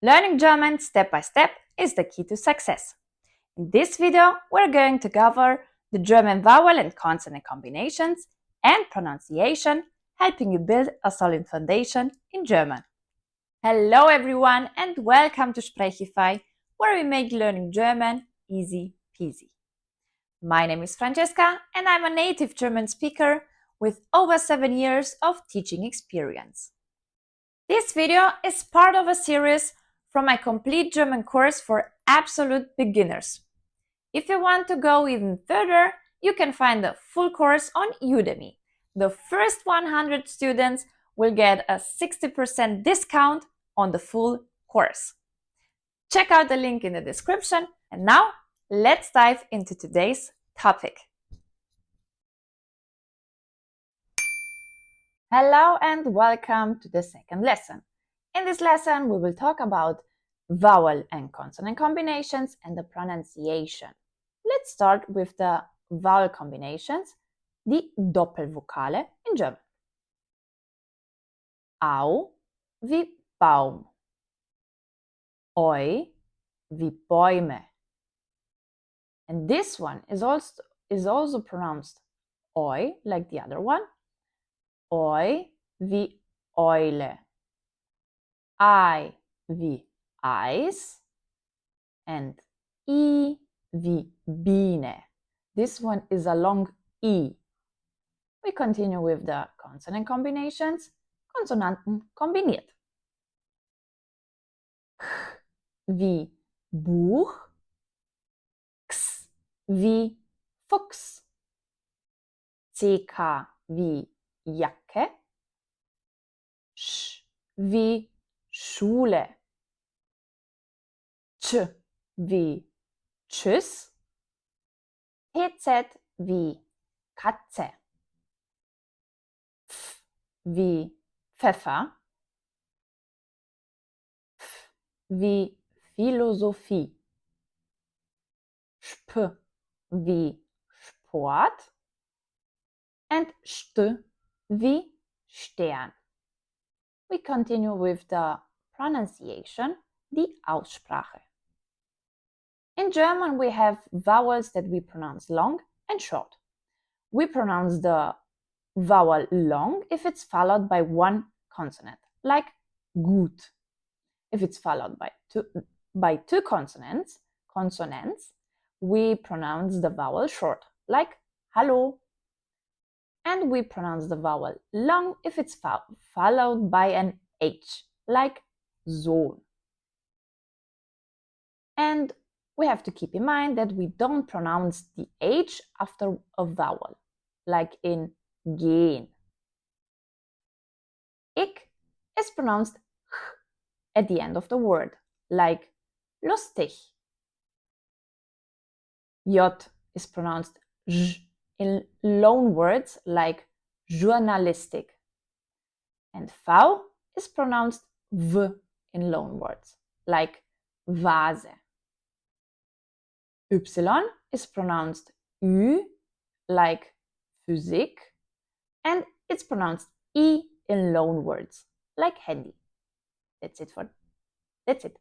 Learning German step by step is the key to success. In this video, we're going to cover the German vowel and consonant combinations and pronunciation, helping you build a solid foundation in German. Hello everyone and welcome to Sprechify, where we make learning German easy peasy. My name is Francesca and I'm a native German speaker with over 7 years of teaching experience. This video is part of a series from my complete German course for absolute beginners. If you want to go even further, you can find the full course on Udemy. The first 100 students will get a 60% discount on the full course. Check out the link in the description. And now, let's dive into today's topic. Hello and welcome to the second lesson. In this lesson, we will talk about vowel and consonant combinations and the pronunciation. Let's start with the vowel combinations, die Doppelvokale in German. Au wie Baum, Eu wie Bäume. And this one is also pronounced Eu, like the other one. Eu wie Eule, I wie Eis, and I wie Biene. This one is a long I. We continue with the consonant combinations, Konsonanten kombiniert. Ch wie Buch, X wie Fuchs, CK wie Jacke, Sch wie Schule, Ch wie Tschüss, TZ wie Katze, Pf wie Pfeffer, F wie Philosophie, Sp wie Sport, and St wie Stern. We continue with the pronunciation, die Aussprache. In German, we have vowels that we pronounce long and short. We pronounce the vowel long if it's followed by one consonant, like gut. If it's followed by two consonants, we pronounce the vowel short, like hallo. And we pronounce the vowel long if it's followed by an H, like Sohn. And we have to keep in mind that we don't pronounce the H after a vowel, like in gehen. Ich is pronounced ch at the end of the word, like lustig. J is pronounced j in loan words like journalistic. And V is pronounced V in loan words like Vase. Y is pronounced Ü like Physik, and it's pronounced I in loan words like handy. That's it.